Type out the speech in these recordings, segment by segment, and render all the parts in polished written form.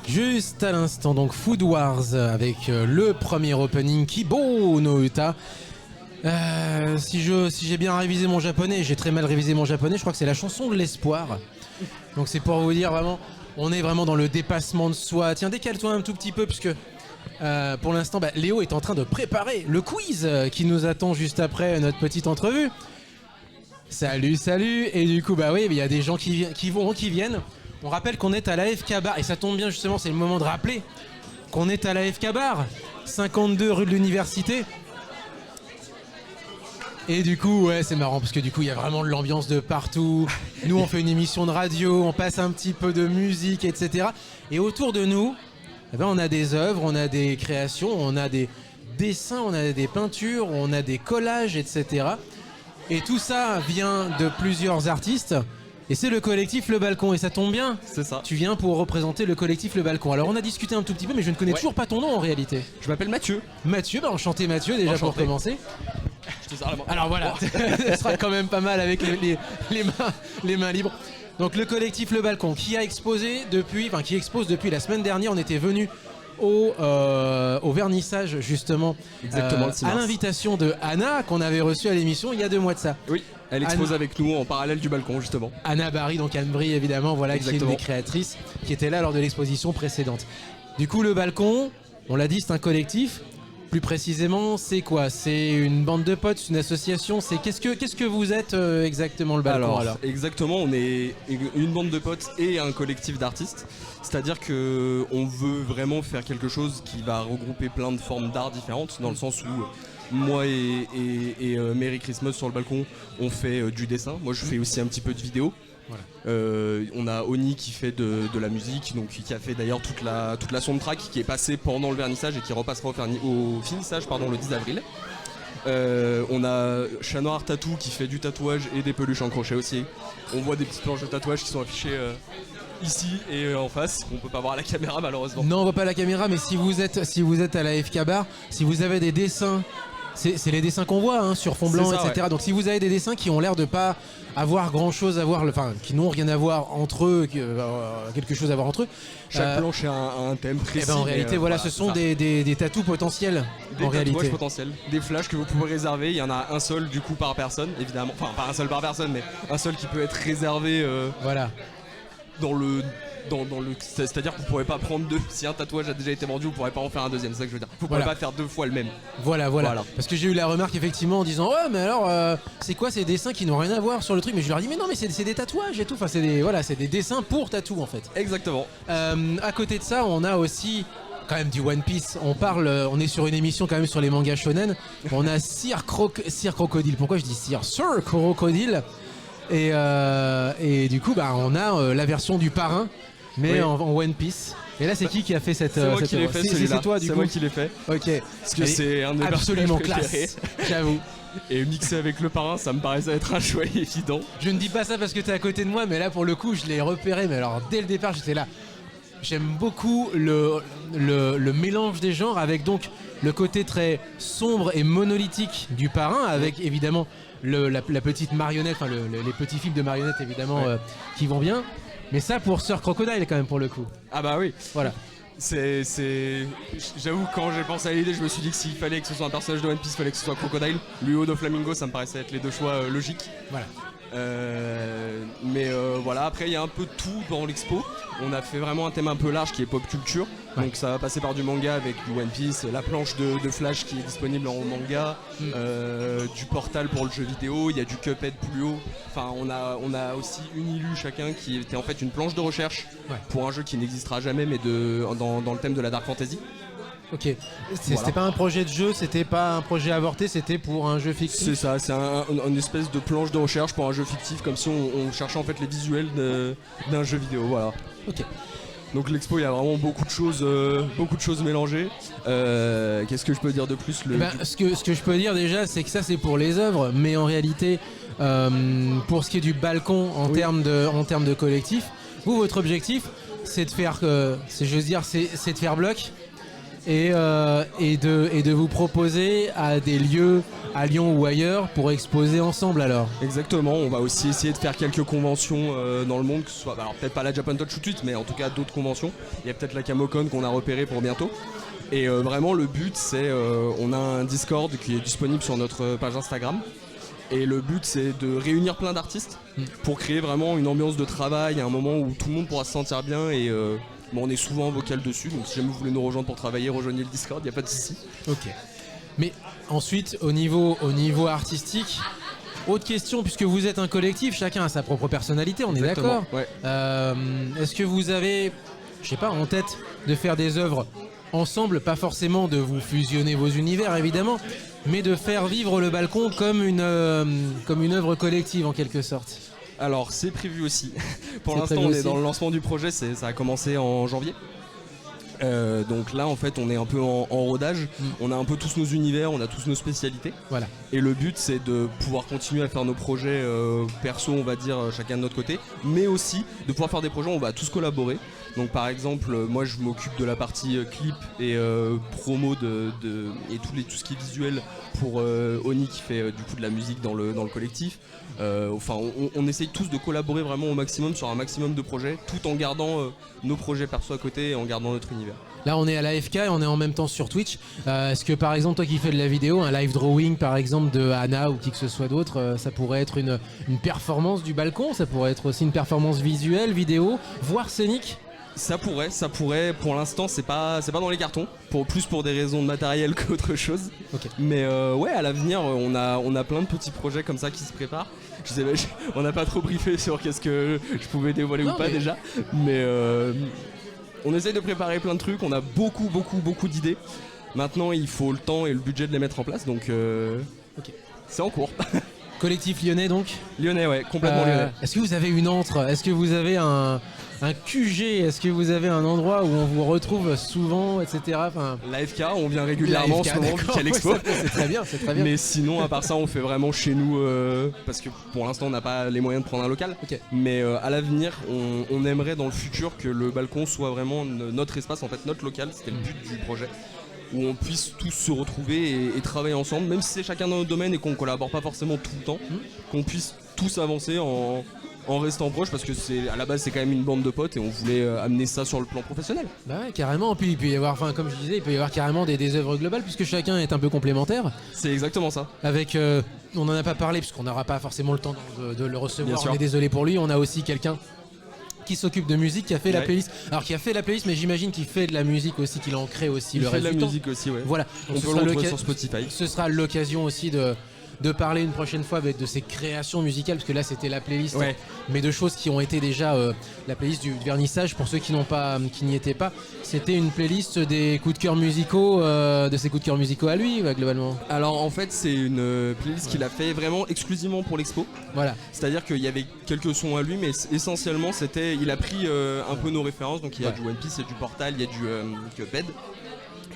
Juste à l'instant, donc Food Wars avec le premier opening Kibo no Uta. Si j'ai bien révisé mon japonais, j'ai très mal révisé mon japonais, je crois que c'est la chanson de l'espoir. Donc c'est pour vous dire vraiment, on est vraiment dans le dépassement de soi. Tiens, décale-toi un tout petit peu puisque pour l'instant, Léo est en train de préparer le quiz qui nous attend juste après notre petite entrevue. Salut, salut. Et du coup, oui, il y a des gens qui viennent. On rappelle qu'on est à l'AFK Bar, et ça tombe bien justement, c'est le moment de rappeler qu'on est à l'AFK Bar, 52 rue de l'Université. Et du coup, ouais, c'est marrant parce que du coup, il y a vraiment de l'ambiance de partout. Nous, on fait une émission de radio, on passe un petit peu de musique, etc. Et autour de nous, on a des œuvres, on a des créations, on a des dessins, on a des peintures, on a des collages, etc. Et tout ça vient de plusieurs artistes. Et c'est le collectif Le Balcon, et ça tombe bien. C'est ça. Tu viens pour représenter le collectif Le Balcon. Alors on a discuté un tout petit peu, mais je ne connais toujours pas ton nom en réalité. Je m'appelle Mathieu. Mathieu, enchanté Mathieu déjà. Enchanté. Pour commencer. Je te sers la main. Alors voilà, ce sera quand même pas mal avec les mains libres. Donc le collectif Le Balcon qui expose depuis la semaine dernière. On était venu au vernissage justement, à l'invitation de Anna qu'on avait reçue à l'émission il y a 2 mois de ça. Oui, elle expose avec nous en parallèle du balcon justement. Anna Barry, donc Anne Brie évidemment, voilà. Exactement. Qui est une des créatrices qui était là lors de l'exposition précédente. Du coup le balcon, on l'a dit, c'est un collectif. Plus précisément, c'est quoi? C'est une bande de potes, une association? C'est qu'est-ce que vous êtes exactement, le balcon? Alors exactement, on est une bande de potes et un collectif d'artistes. C'est-à-dire que on veut vraiment faire quelque chose qui va regrouper plein de formes d'art différentes, dans le sens où moi et Merry Christmas sur le balcon, on fait du dessin. Moi, je fais aussi un petit peu de vidéo. Voilà. On a Oni qui fait de la musique, donc qui a fait d'ailleurs toute la soundtrack qui est passée pendant le vernissage et qui repassera au finissage le 10 avril. On a Chat Noir Tattoo qui fait du tatouage et des peluches en crochet aussi. On voit des petites planches de tatouage qui sont affichées ici et en face. On peut pas voir à la caméra malheureusement. Non, on voit pas à la caméra, mais si vous êtes à la FK Bar, si vous avez des dessins, c'est les dessins qu'on voit sur fond blanc, etc. Ouais. Donc si vous avez des dessins qui ont l'air de pas avoir grand chose à voir, qui n'ont rien à voir entre eux, quelque chose à voir entre eux. Chaque planche a un thème précis. En réalité, voilà, ce sont des tatous potentiels. Des tatouages potentiels, des flashs que vous pouvez réserver. Il y en a un seul du coup par personne, évidemment. Enfin, pas un seul par personne, mais un seul qui peut être réservé. Voilà. C'est-à-dire que vous pourrez pas prendre 2. Si un tatouage a déjà été vendu, vous pourrez pas en faire un deuxième, c'est ça que je veux dire. Vous pourrez pas faire 2 fois le même. Voilà. Parce que j'ai eu la remarque effectivement en disant ouais mais alors c'est quoi ces dessins qui n'ont rien à voir sur le truc, mais je leur dis mais non mais c'est des tatouages et tout. Enfin c'est des dessins pour tatou en fait. Exactement. À côté de ça, on a aussi quand même du One Piece. On est sur une émission quand même sur les mangas shonen. On a Sir Crocodile. Pourquoi je dis Sir Crocodile? Et du coup on a la version du parrain. Mais en One Piece. Et là, c'est qui a fait cette C'est moi qui l'ai fait, c'est toi, du coup. C'est moi qui l'ai fait. Ok. Parce que c'est un des absolument classe. J'avoue. Et mixé avec le parrain, ça me paraissait être un choix évident. Je ne dis pas ça parce que t'es à côté de moi, mais là, pour le coup, je l'ai repéré. Mais alors, dès le départ, j'étais là. J'aime beaucoup le mélange des genres avec donc le côté très sombre et monolithique du parrain, avec évidemment la petite marionnette, les petits films de marionnettes évidemment qui vont bien. Mais ça pour Sir Crocodile quand même pour le coup. Ah bah oui. Voilà. J'avoue, quand j'ai pensé à l'idée, je me suis dit que s'il fallait que ce soit un personnage de One Piece, il fallait que ce soit Crocodile. Lui ou Doflamingo, ça me paraissait être les 2 choix logiques. Voilà. Mais voilà, après il y a un peu de tout dans l'expo. On a fait vraiment un thème un peu large qui est pop culture. Ouais. Donc ça va passer par du manga avec du One Piece, la planche de Flash qui est disponible en manga, du Portal pour le jeu vidéo, il y a du Cuphead plus haut. Enfin on a aussi une illu chacun qui était en fait une planche de recherche pour un jeu qui n'existera jamais, mais dans le thème de la Dark Fantasy. Ok, c'était pas un projet de jeu, c'était pas un projet avorté, c'était pour un jeu fictif. C'est ça, c'est une espèce de planche de recherche pour un jeu fictif, comme si on cherchait en fait les visuels d'un jeu vidéo, voilà. Ok. Donc l'expo, il y a vraiment beaucoup de choses mélangées. Qu'est-ce que je peux dire de plus? Ce que je peux dire déjà, c'est que ça c'est pour les œuvres, mais en réalité, pour ce qui est du balcon en termes de collectif, vous, votre objectif, c'est de faire, c'est de faire bloc. et de vous proposer à des lieux à Lyon ou ailleurs pour exposer ensemble alors. Exactement, on va aussi essayer de faire quelques conventions dans le monde, que ce soit, alors peut-être pas la Japan Touch tout de suite, mais en tout cas d'autres conventions. Il y a peut-être la Camocon qu'on a repéré pour bientôt. Et vraiment le but c'est, on a un Discord qui est disponible sur notre page Instagram. Et le but c'est de réunir plein d'artistes pour créer vraiment une ambiance de travail, un moment où tout le monde pourra se sentir bien et bon, on est souvent en vocal dessus, donc si jamais vous voulez nous rejoindre pour travailler, rejoignez le Discord, il n'y a pas de souci. Ok. Mais ensuite, au niveau artistique, autre question, puisque vous êtes un collectif, chacun a sa propre personnalité, on est d'accord. Ouais. Est-ce que vous avez, je sais pas, en tête de faire des œuvres ensemble, pas forcément de vous fusionner vos univers évidemment, mais de faire vivre le balcon comme une œuvre collective en quelque sorte? Alors c'est prévu aussi. Pour C'est l'instant prévu on est aussi. dans le lancement du projet, ça a commencé en janvier. Donc là en fait on est un peu en rodage, on a un peu tous nos univers, on a tous nos spécialités. Voilà. Et le but c'est de pouvoir continuer à faire nos projets perso on va dire chacun de notre côté, mais aussi de pouvoir faire des projets où on va tous collaborer. Donc par exemple moi je m'occupe de la partie clip et promo et tout ce qui est visuel pour Oni qui fait du coup de la musique dans le collectif. Enfin on essaye tous de collaborer vraiment au maximum sur un maximum de projets tout en gardant nos projets perso à côté et en gardant notre univers. Là on est à l'AFK et on est en même temps sur Twitch. Est-ce que par exemple toi qui fais de la vidéo, un live drawing par exemple de Anna ou qui que ce soit d'autre, ça pourrait être une performance du balcon, ça pourrait être aussi une performance visuelle, vidéo, voire scénique? Ça pourrait, pour l'instant c'est pas dans les cartons, plus pour des raisons de matériel qu'autre chose. Okay. Mais ouais à l'avenir on a plein de petits projets comme ça qui se préparent. Je sais pas, on n'a pas trop briefé sur qu'est-ce que je pouvais dévoiler ou pas déjà, mais on essaye de préparer plein de trucs, on a beaucoup d'idées. Maintenant il faut le temps et le budget de les mettre en place, donc c'est en cours. Collectif lyonnais donc? Lyonnais, ouais, complètement lyonnais. Est-ce que vous avez une antre? Est-ce que vous avez un QG? Est-ce que vous avez un endroit où on vous retrouve souvent, etc. Enfin, L'AFK, on vient régulièrement en ce moment vu qu'il y a l'expo. Ouais, c'est très bien, c'est très bien. Mais sinon, à part ça, on fait vraiment chez nous parce que pour l'instant, on n'a pas les moyens de prendre un local. Okay. Mais à l'avenir, on aimerait dans le futur que le balcon soit vraiment notre espace, en fait, notre local. C'était le but du projet. Où on puisse tous se retrouver et travailler ensemble, même si c'est chacun dans notre domaine et qu'on collabore pas forcément tout le temps, qu'on puisse tous avancer en restant proches, parce que à la base c'est quand même une bande de potes et on voulait amener ça sur le plan professionnel. Bah ouais, carrément. Puis il peut y avoir, enfin comme je disais, il peut y avoir carrément des œuvres globales puisque chacun est un peu complémentaire. C'est exactement ça. Avec, on n'en a pas parlé puisqu'on n'aura pas forcément le temps de le recevoir. Bien On est sûr. désolé pour lui. On a aussi quelqu'un qui s'occupe de musique, qui a fait la Ouais. playlist. Alors qui a fait la playlist, mais j'imagine qu'il fait de la musique aussi, qu'il en crée aussi Il le fait reste de la du temps. musique aussi, ouais. Voilà. Donc On ce peut sera le retrouver sur Spotify. Ce sera l'occasion aussi de parler une prochaine fois de ses créations musicales, parce que là c'était la playlist, Ouais. mais de choses qui ont été déjà la playlist du vernissage. Pour ceux qui n'y étaient pas, c'était une playlist des coups de cœur musicaux, de ses coups de cœur musicaux à lui, ouais, globalement. Alors en fait c'est une playlist qu'il a fait vraiment exclusivement pour l'expo. Voilà. C'est-à-dire qu'il y avait quelques sons à lui, mais essentiellement il a pris un peu nos références. Donc il y a Ouais. du One Piece, il y a du Portal, il y a du Cuphead.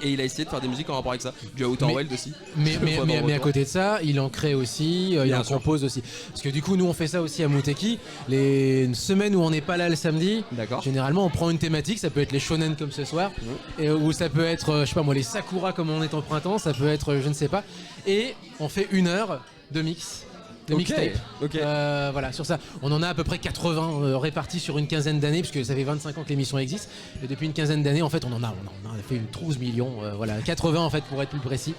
Et il a essayé de faire des musiques en rapport avec ça. Du Outer Wild aussi. Mais à côté de ça, il en crée aussi, il Bien en sûr. compose aussi. Parce que du coup, nous on fait ça aussi à Muteki. Les semaines où on n'est pas là le samedi, D'accord. généralement on prend une thématique, ça peut être les shonen comme ce soir, ou ça peut être, je sais pas moi, les sakura comme on est en printemps, ça peut être, je ne sais pas. Et on fait 1 heure de mix. De Ok, mixtape. ok. Voilà, sur ça. On en a à peu près 80 répartis sur une quinzaine d'années, puisque ça fait 25 ans que l'émission existe. Et depuis une quinzaine d'années, en fait, on en a fait une 12 millions. Voilà, 80 en fait, pour être plus précis,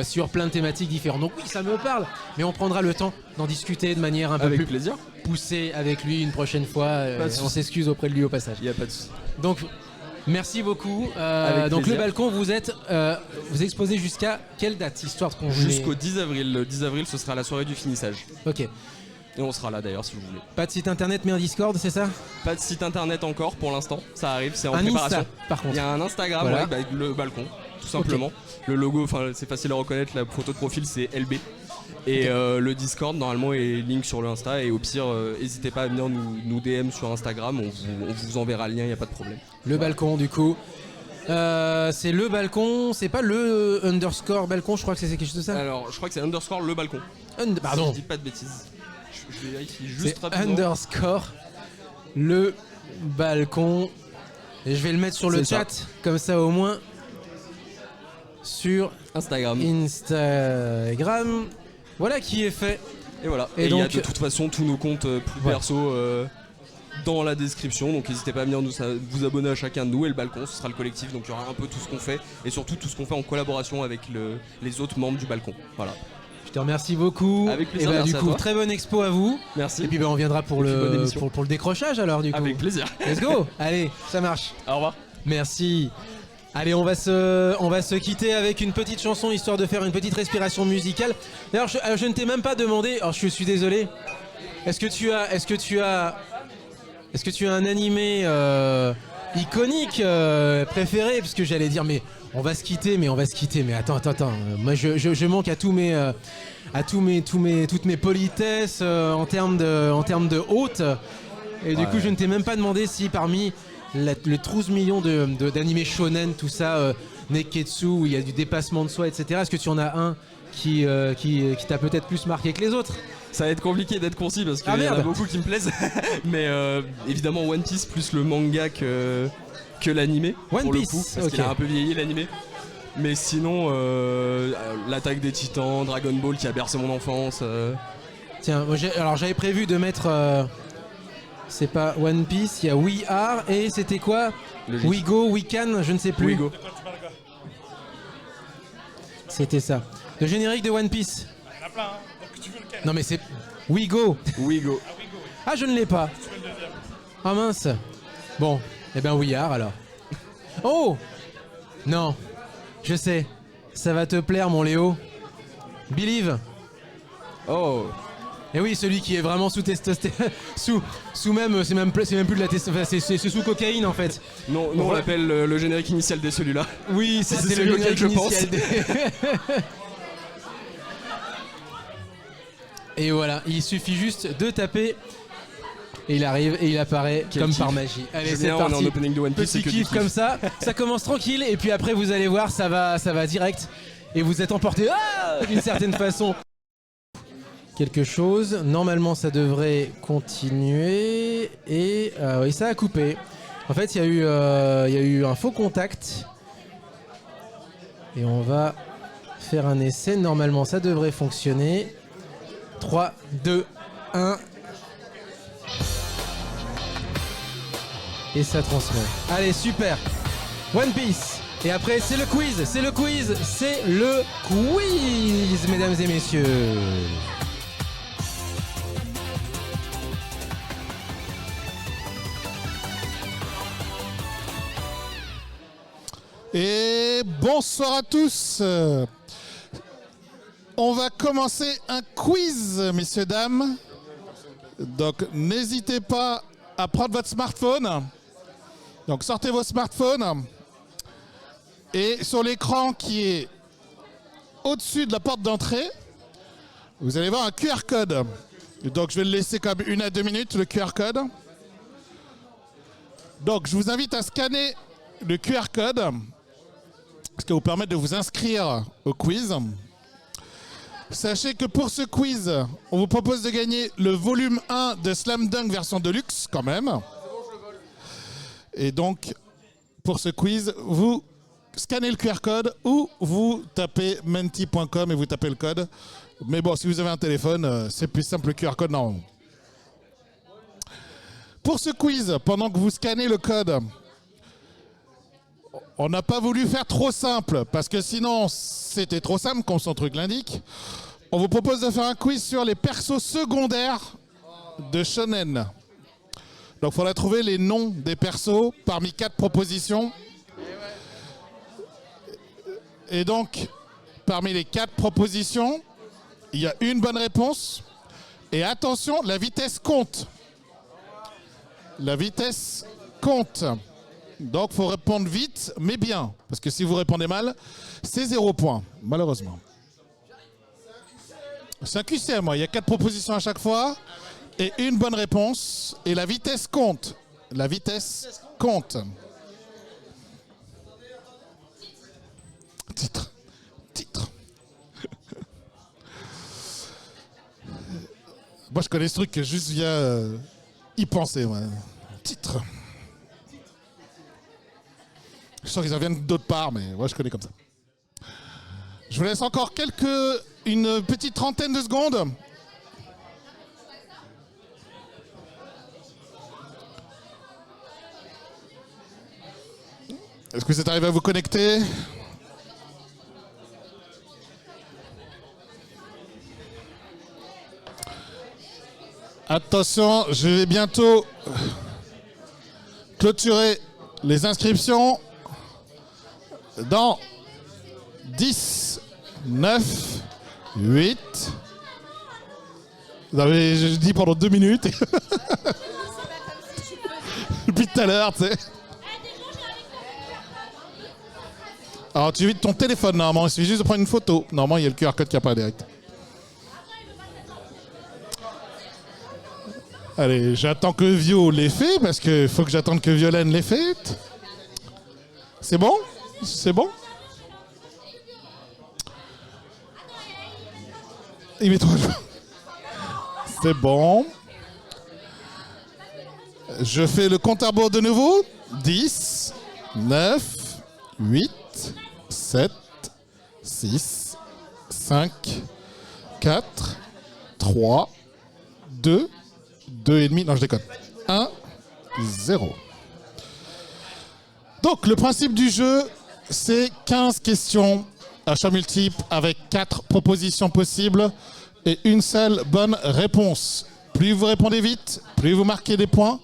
sur plein de thématiques différentes. Donc oui, ça me parle, mais on prendra le temps d'en discuter de manière un peu Avec plus plaisir. poussée avec lui une prochaine fois. Pas de souci. On s'excuse auprès de lui au passage. Il n'y a pas de souci. Donc, merci beaucoup. Avec Donc le plaisir. balcon, vous exposez jusqu'à quelle date, histoire qu'on Jusqu'au 10 avril. Le 10 avril, ce sera la soirée du finissage. Ok. Et on sera là d'ailleurs si vous voulez. Pas de site internet, mais un Discord, c'est ça? Pas de site internet encore pour l'instant. Ça arrive, c'est en Un préparation. Insta, par Il contre. y a un Instagram Voilà. ouais, avec le balcon, tout simplement. Le logo, enfin c'est facile à reconnaître, la photo de profil c'est LB. Et le Discord normalement est link sur le Insta. Et au pire, n'hésitez pas à venir nous DM sur Instagram, on vous enverra le lien, il n'y a pas de problème. Le balcon, du coup. C'est le balcon, c'est pas le underscore balcon, je crois que c'est quelque chose de ça. Alors je crois que c'est underscore le balcon. Pardon. Si je dis pas de bêtises. Je vérifie juste C'est rapidement. underscore le balcon. Et je vais le mettre sur le C'est ça. chat, comme ça au moins sur Instagram. Instagram. Voilà qui est fait. Et voilà. Et Et il y a donc- de toute façon tous nos comptes plus Ouais. perso dans la description. Donc n'hésitez pas à venir vous abonner à chacun de nous. Et le balcon, ce sera le collectif. Donc il y aura un peu tout ce qu'on fait. Et surtout tout ce qu'on fait en collaboration avec les autres membres du balcon. Voilà. Je te remercie beaucoup. Avec plaisir, Et bah, merci du à coup, toi. très bonne expo à vous. Merci. Et puis bah, on viendra pour Et puis, bonne le, émission. pour le décrochage alors du coup. Avec plaisir. Let's go. Allez, ça marche. Au revoir. Merci. Allez, on va se quitter avec une petite chanson histoire de faire une petite respiration musicale. D'ailleurs, je ne t'ai même pas demandé. Alors, je suis désolé. Est-ce que tu as un animé iconique préféré? Parce que j'allais dire, mais on va se quitter. Mais attends. Moi, je manque à toutes mes politesses en termes de hôtes. Et du coup, je ne t'ai même pas demandé si parmi le 12 millions d'animés shonen, tout ça, Neketsu, où il y a du dépassement de soi, etc. Est-ce que tu en as un qui t'a peut-être plus marqué que les autres? Ça va être compliqué d'être concis parce qu'il Ah, y en a merde. beaucoup qui me plaisent. Mais évidemment One Piece plus le manga que l'animé. One pour Piece, le coup, parce ok. qu'il a un peu vieilli l'animé. Mais sinon, l'attaque des titans, Dragon Ball qui a bercé mon enfance. Tiens, alors j'avais prévu de mettre. C'est pas One Piece, il y a We Are et c'était quoi? Logique. We Go, We Can, je ne sais plus. We Go. C'était ça. Le générique de One Piece. Il y en a plein, hein. Donc tu veux lequel? Non mais c'est We Go. We Go. Ah, je ne l'ai pas. Tu veux le deuxième? Ah mince. Bon, eh ben We Are alors. Oh non, je sais. Ça va te plaire mon Léo. Believe. Oh. Et oui, celui qui est vraiment sous testostérone, sous même, c'est même plus de la testostérone, c'est sous cocaïne en fait. Non, on Ouais. l'appelle le générique initial de celui-là. Oui, C'est c'est celui le auquel générique je pense. initial Et voilà, il suffit juste de taper. Et il arrive et il apparaît Quel comme kiff. par magie. Allez, c'est Julien, on est en parti. opening de One Piece, Petit c'est que du kiff kiff. comme ça, ça commence tranquille et puis après vous allez voir, ça va direct et vous êtes emporté d'une certaine façon. Quelque chose, normalement ça devrait continuer et oui, ça a coupé. En fait, il y a eu un faux contact et on va faire un essai. Normalement, ça devrait fonctionner. 3, 2, 1. Et ça transmet. Allez, super. One Piece. Et après, c'est le quiz, mesdames et messieurs. Et bonsoir à tous. On va commencer un quiz, messieurs, dames. Donc n'hésitez pas à prendre votre smartphone. Donc sortez vos smartphones. Et sur l'écran qui est au-dessus de la porte d'entrée, vous allez voir un QR code. Donc je vais le laisser comme 1 à 2 minutes, le QR code. Donc je vous invite à scanner le QR code, ce qui va vous permettre de vous inscrire au quiz. Sachez que pour ce quiz, on vous propose de gagner le volume 1 de Slam Dunk version Deluxe quand même. Et donc, pour ce quiz, vous scannez le QR code ou vous tapez menti.com et vous tapez le code. Mais bon, si vous avez un téléphone, c'est plus simple le QR code normalement. Pour ce quiz, pendant que vous scannez le code, on n'a pas voulu faire trop simple, parce que sinon c'était trop simple, comme son truc l'indique. On vous propose de faire un quiz sur les persos secondaires de Shonen. Donc il faudra trouver les noms des persos parmi 4 propositions. Et donc, parmi les 4 propositions, il y a une bonne réponse. Et attention, la vitesse compte. La vitesse compte. Donc, il faut répondre vite, mais bien. Parce que si vous répondez mal, c'est 0 point, malheureusement. C'est un QCM, il y a 4 propositions à chaque fois. Et une bonne réponse. Et la vitesse compte. La vitesse compte. Titre. Titre. Moi, je connais ce truc que juste via y penser. Ouais. Titre. Je sens qu'ils en viennent d'autre part, mais moi, je connais comme ça. Je vous laisse encore une petite trentaine de secondes. Est-ce que vous êtes arrivé à vous connecter? Attention, je vais bientôt clôturer les inscriptions dans 10, 9, 8. Non mais je dis pendant 2 minutes. Depuis tout à l'heure, tu sais. Alors tu vides ton téléphone normalement, il suffit juste de prendre une photo. Normalement il y a le QR code qui apparaît direct. Allez, j'attends que Vio l'ait fait, parce qu'il faut que j'attende que Violaine l'ait fait. C'est bon? C'est bon? Il met 3 jours. C'est bon. Je fais le compte à rebours de nouveau. 10, 9, 8, 7, 6, 5, 4, 3, 2, 2 et demi, non je déconne. 1, 0. Donc le principe du jeu, c'est 15 questions à choix multiple avec 4 propositions possibles et une seule bonne réponse. Plus vous répondez vite, plus vous marquez des points.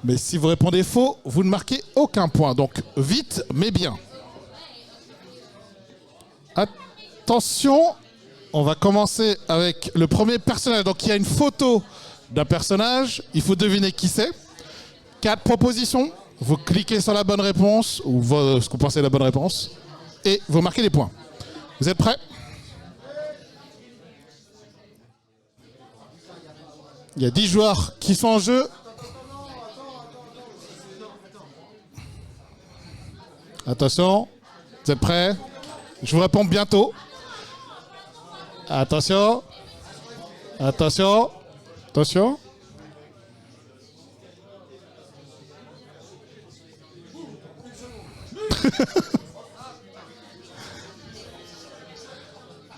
Mais si vous répondez faux, vous ne marquez aucun point. Donc vite, mais bien. Attention, on va commencer avec le premier personnage. Donc il y a une photo d'un personnage, il faut deviner qui c'est. 4 propositions, vous cliquez sur la bonne réponse, ou ce que vous pensez est la bonne réponse, et vous marquez des points. Vous êtes prêts? Il y a 10 joueurs qui sont en jeu. Attention, vous êtes prêts? Je vous réponds bientôt. Attention, attention. Attention.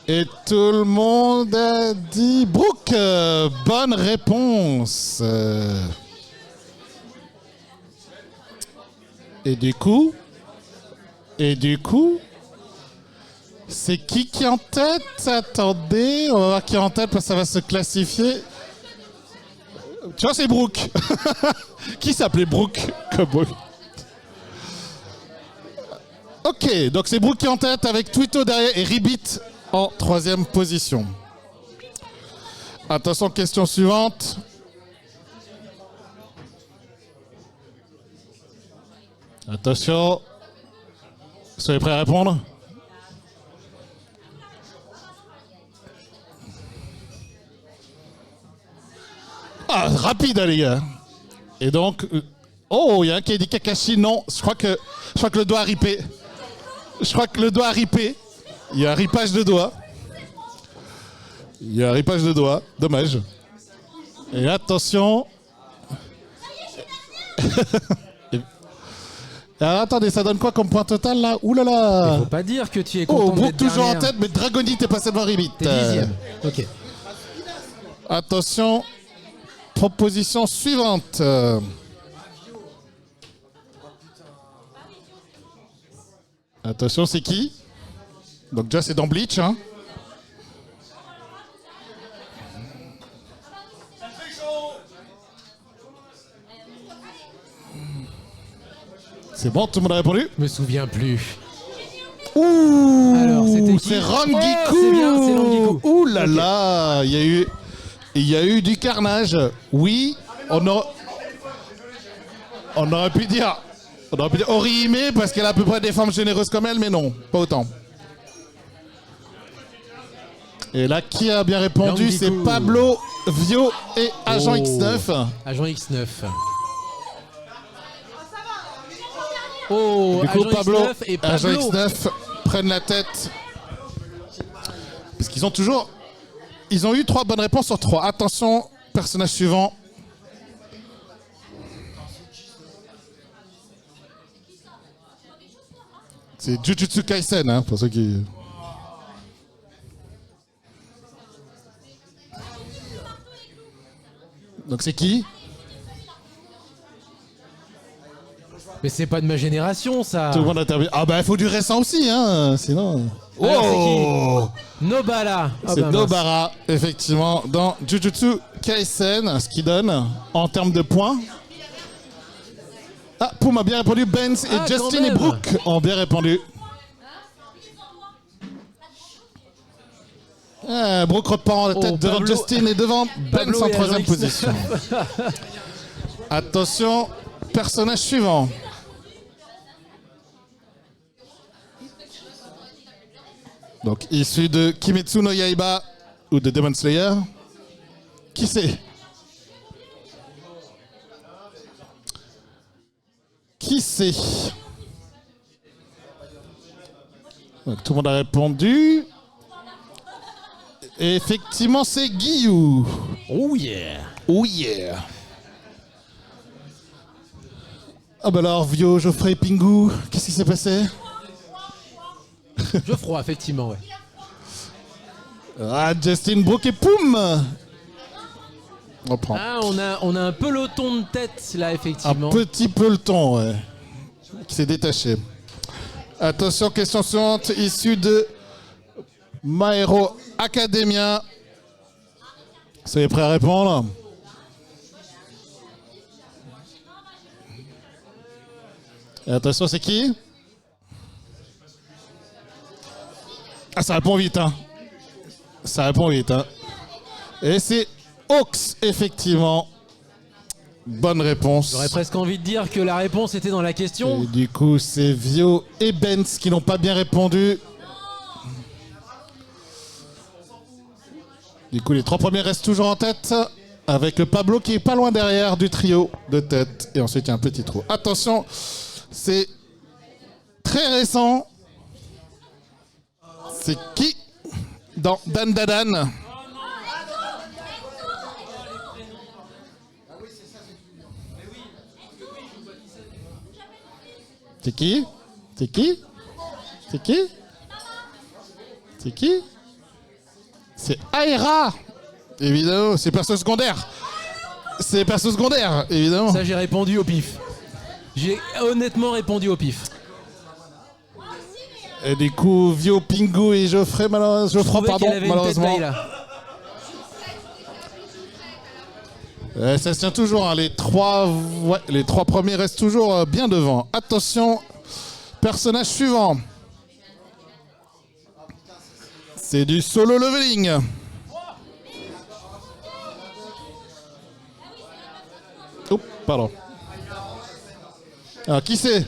Et tout le monde a dit Brooke. Bonne réponse. Et du coup, c'est qui est en tête? Attendez, on va voir qui est en tête parce que ça va se classifier. Tu vois, c'est Brooke. Qui s'appelait Brooke comme Brooke. Ok, donc c'est Brooke qui est en tête avec Twito derrière et Ribit en 3e position. Attention, question suivante. Attention. Soyez prêts à répondre? Ah, rapide, les gars. Et donc... Oh, il y a un qui a dit Kakashi. Non, je crois que le doigt a ripé. Je crois que le doigt a ripé. Il y a un ripage de doigt. Il y a un ripage de doigt. Dommage. Et attention. Alors, attendez, ça donne quoi comme point total là? Ouh là là. Il faut pas dire que tu es content Oh, Brooke d'être toujours dernière. en tête, mais Dragonite est passé devant Ribit. T'es 10e. Ok. Attention. Proposition suivante. Attention, c'est qui? Donc déjà, c'est dans Bleach. Hein. C'est bon, tout le monde a répondu? Je me souviens plus. Ouh, Alors, c'était qui? c'est Rangiku. Oh, c'est bien, c'est Rangiku. Ouh là là, il y a eu du carnage. Oui, on aurait pu dire Orihime parce qu'elle a à peu près des formes généreuses comme elle, mais non, pas autant. Et là, qui a bien répondu? Rangiku. C'est Pablo, Vio et Agent X9. Agent X9. Oh, Du coup, Agent Pablo, X9 et Pablo. Agent X9 prennent la tête. Parce qu'ils ont toujours... Ils ont eu 3 bonnes réponses sur 3. Attention, personnage suivant. C'est Jujutsu Kaisen, hein, pour ceux qui... c'est qui? Mais c'est pas de ma génération, ça. Tout le monde a terminé. Ah bah il faut du récent aussi, hein, sinon... Alors, Oh, Nobara. Ah c'est bah, mince. Nobara, effectivement, dans Jujutsu Kaisen, ce qui donne, en termes de points... Ah, Poum a bien répondu, Benz et Ah, quand Justin et même. Brooke ont bien répondu. Ah, Brooke reprend la tête Oh, devant Pablo- Justin et devant Benz Pablo en et troisième Alex. position. Attention, personnage suivant. Donc, issu de Kimetsu no Yaiba ou de Demon Slayer. Qui c'est? Qui c'est? Donc, tout le monde a répondu. Et effectivement, c'est Guillou. Oh yeah. Oh yeah. Ah bah alors, Vio, Geoffrey, Pingu, qu'est-ce qui s'est passé? Geoffroy, effectivement, ouais. Ah, Justin, Brooke et Poum. On reprend. Ah, on a un peloton de tête, là, Un effectivement. petit peloton, ouais, qui s'est détaché. Attention, question suivante, issue de My Hero Academia. Vous êtes prêts à répondre? Et attention, c'est qui? Ah, ça répond vite, hein. Ça répond vite, hein. Et c'est Hawks, effectivement. Bonne réponse. J'aurais presque envie de dire que la réponse était dans la question. Et du coup, c'est Vio et Benz qui n'ont pas bien répondu. Du coup, les trois premiers restent toujours en tête, avec le Pablo qui est pas loin derrière du trio de tête. Et ensuite, il y a un petit trou. Attention, c'est très récent. C'est qui dans Dan Dadan? C'est qui? C'est qui? C'est qui? C'est qui? C'est Aera. Évidemment, c'est perso secondaire. C'est perso secondaire, évidemment. Ça, j'ai répondu au pif. J'ai honnêtement répondu au pif. Et du coup, Vio, Pingu et Geoffrey, Je Geoffroy, trouvais pardon, qu'elle avait une tête malheureusement. baille, là. Ça se tient toujours, hein, les trois premiers restent toujours bien devant. Attention, personnage suivant. C'est du solo leveling. Oups, pardon. Alors, qui c'est?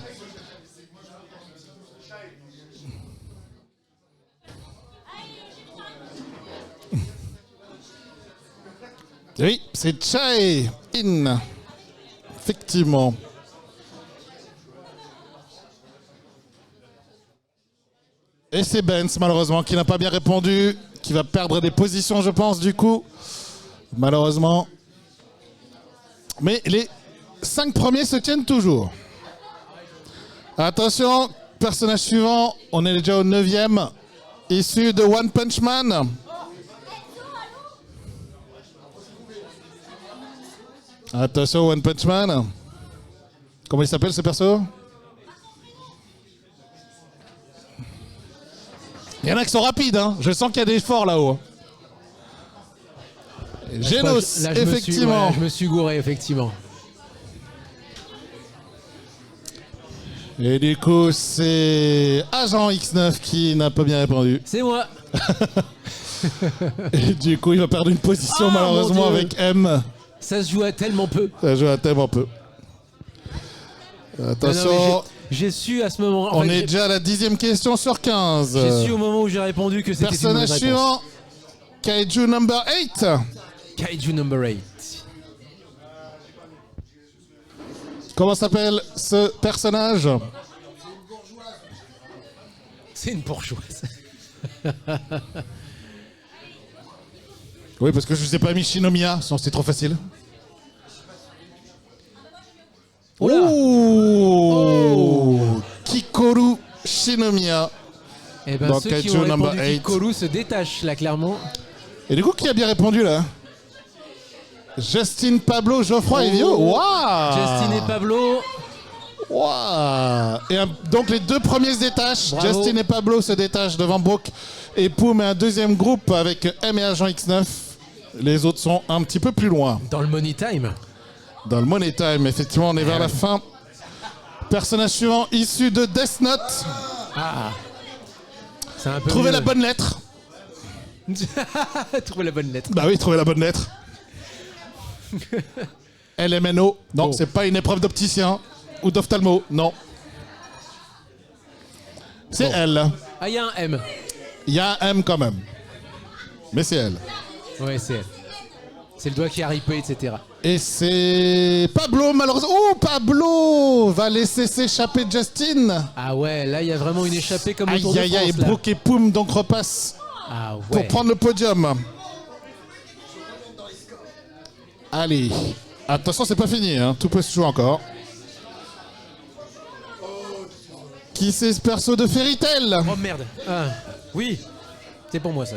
Oui, c'est Chae In. Effectivement. Et c'est Benz, malheureusement, qui n'a pas bien répondu, qui va perdre des positions, je pense, du coup. Malheureusement. Mais les 5 premiers se tiennent toujours. Attention, personnage suivant, on est déjà au 9e, issu de One Punch Man. Attention, One Punch Man. Comment il s'appelle ce perso? Il y en a qui sont rapides, hein. Je sens qu'il y a des forts là-haut. Genos, Là, je effectivement. je me suis gouré, effectivement. Et du coup, c'est Agent X9 qui n'a pas bien répondu. C'est moi. Et du coup, il va perdre une position Ah, malheureusement mon Dieu. avec M. Ça se joue à tellement peu. Ça joue à tellement peu. Non, Attention, mais j'ai su à ce moment. en on fait, est j'ai- déjà à la 10e question sur 15. J'ai su au moment où j'ai répondu que c'était une Personnage mauvaise réponse. suivant, Kaiju number 8. Kaiju number 8. Comment s'appelle ce personnage? C'est une bourgeoise. Oui, parce que je ne vous ai pas mis Shinomiya, sinon c'est trop facile. Oula. Oh, Kikoru Shinomiya. Et ben Dans ceux qui Kaiju ont répondu number 8. Kikoru se détachent là clairement. Et du coup, qui a bien répondu là? Justin, Pablo, Geoffroy et Vio. Waouh. Justin et Pablo. Waouh. Et donc les deux premiers se détachent. Bravo. Justin et Pablo se détachent devant Brooke et Poum et un deuxième groupe avec M et Agent X9. Les autres sont un petit peu plus loin. Dans le Money Time. Dans le Money Time, effectivement, on est vers la fin. Personnage suivant, issu de Death Note. Ah. C'est un peu Trouvez mieux. la bonne lettre. Trouvez la bonne lettre. Bah oui, trouvez la bonne lettre. LMNO. Non, Oh. c'est pas une épreuve d'opticien ou d'ophtalmo. Non. C'est Bon. elle. Ah, il y a un M. Il y a un M quand même. Mais c'est elle. Ouais, c'est elle. C'est le doigt qui a ripé, etc. Et c'est Pablo, malheureusement. Oh, Pablo va laisser s'échapper Justin. Ah ouais, là, il y a vraiment une échappée comme le Tour Aïe, de aïe, aïe. France, là. Brooke et Poum donc repassent Ah pour ouais. prendre le podium. Allez. Attention, c'est pas fini. Hein. Tout peut se jouer encore. Qui c'est ce perso de Fairy Tail? Oh merde. Ah, oui. C'est pour moi, ça.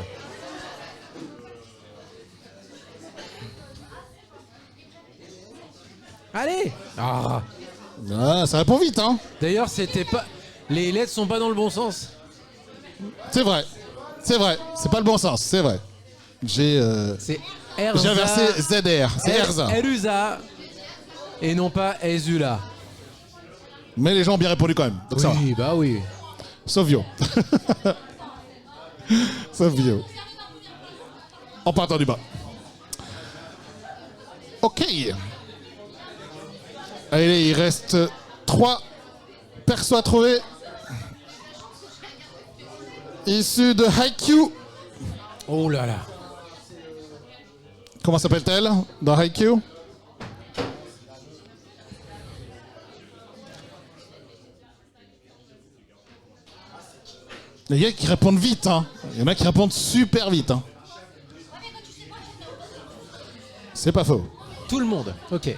Allez. Ah. Ah, ça répond vite, hein. D'ailleurs, c'était pas... Les lettres sont pas dans le bon sens. C'est vrai. C'est vrai. C'est pas le bon sens. C'est vrai. J'ai C'est Erza. j'ai inversé ZR. C'est Erza. Elusa. Et non pas Ezula. Mais les gens ont bien répondu quand même. Donc ça va. Oui, bah oui. Sauf Vio. Sauf Vio. En partant du bas. Ok. Allez, il reste 3 persos à trouver. Issus de Haikyuu. Oh là là. Comment s'appelle-t-elle dans Haikyuu? Les gars qui répondent vite, hein. Il y en a qui répondent super vite, hein. C'est pas faux. Tout le monde. Ok.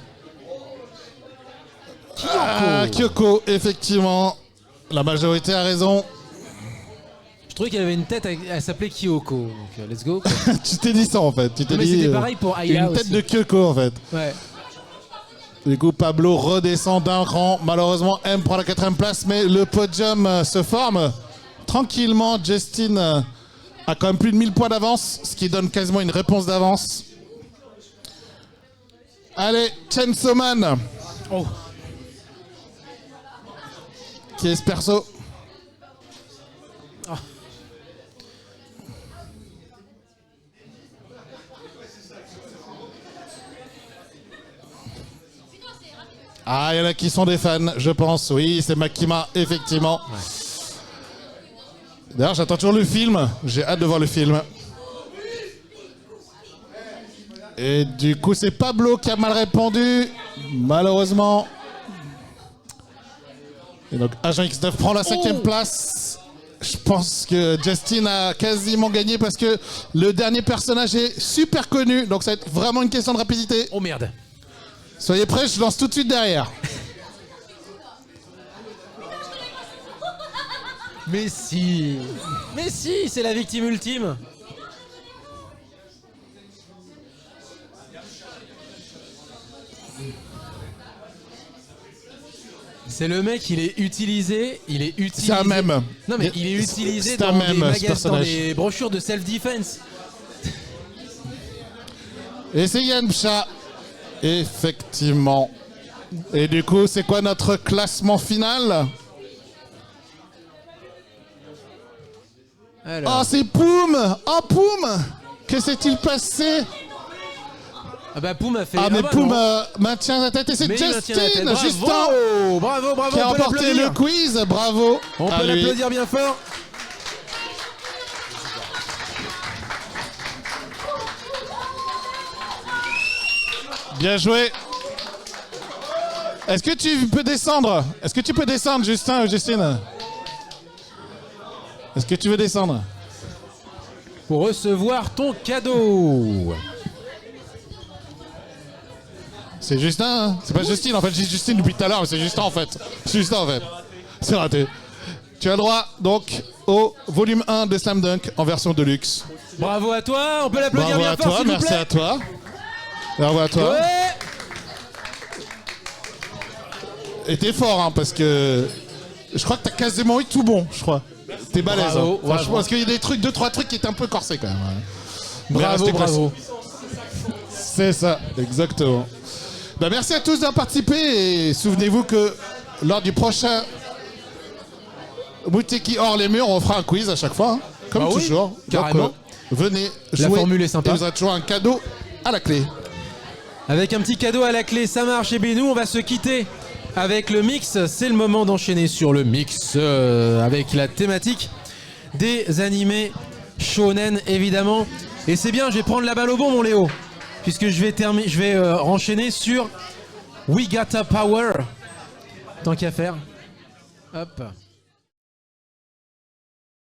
Ah, Kyoko, effectivement. La majorité a raison. Je trouvais qu'elle avait une tête, elle s'appelait Kyoko. Donc, let's go. quoi. Tu t'es dit ça en fait. Tu t'es Non, mais dit. c'était pareil pour Ayla une tête aussi. de Kyoko en fait. Ouais. Du coup, Pablo redescend d'un rang. Malheureusement, M prend la 4ème place, mais le podium se forme. Tranquillement, Justin a quand même plus de 1000 points d'avance, ce qui donne quasiment une réponse d'avance. Allez, Chainsaw Man. Oh. Qui est ce perso? Ah. Ah, il y en a qui sont des fans, je pense. Oui, c'est Makima, effectivement. D'ailleurs, j'attends toujours le film. J'ai hâte de voir le film. Et du coup, c'est Pablo qui a mal répondu. Malheureusement. Et donc, Agent X9 prend la 5ème place. Je pense que Justin a quasiment gagné parce que le dernier personnage est super connu. Donc, ça va être vraiment une question de rapidité. Oh merde. Soyez prêts, je lance tout de suite derrière. Mais si. Mais si, c'est la victime ultime. C'est le mec, il est utilisé. C'est un mème. Non mais il est utilisé C'est un dans mème, des ce magasins, dans personnage. des brochures de self-defense. Et c'est Yann Pcha. Effectivement. Et du coup, c'est quoi notre classement final? Alors. Oh, c'est Poum! Oh, Poum! Que s'est-il passé? Ah bah Poum a fait. Ah, mais bah Poum non. maintient la tête et c'est Mais il maintient la tête. Justin! Bravo, Justin! bravo, bravo, Qui a on peut remporté le l'applaudir. quiz. Bravo! On à peut lui. l'applaudir bien fort. Bien joué. Est-ce que tu peux descendre? Est-ce que tu peux descendre, Justin ou Justine? Est-ce que tu veux descendre? Pour recevoir ton cadeau. C'est Justin, hein? C'est pas Justine, en fait, j'ai Justine depuis tout à l'heure, mais c'est Justin en fait. C'est Justin en fait. C'est raté. Tu as droit donc au volume 1 de Slam Dunk en version Deluxe. Bravo à toi, on peut l'applaudir Bravo bien à fort toi, s'il vous merci plaît. à toi. Bravo à toi. Ouais. Et t'es fort, hein, parce que je crois que t'as quasiment eu tout bon, je crois. T'es balèze. Bravo, Hein. Franchement, bravo. parce qu'il y a des trucs, 2-3 trucs qui étaient un peu corsés quand même. Hein. Mais Bravo, restez bravo. C'est ça, exactement. Ben, merci à tous d'avoir participé et souvenez-vous que lors du prochain Mouteki hors les murs, on fera un quiz à chaque fois, hein, comme Bah oui, toujours. carrément. Donc, venez La jouer formule est sympa. et vous aurez toujours un cadeau à la clé. Avec un petit cadeau à la clé, ça marche. Et bien nous, on va se quitter avec le mix. C'est le moment d'enchaîner sur le mix avec la thématique des animés shonen, évidemment. Et c'est bien, je vais prendre la balle au bon, mon Léo, puisque je vais enchaîner sur We Got a Power. Tant qu'à faire. Hop.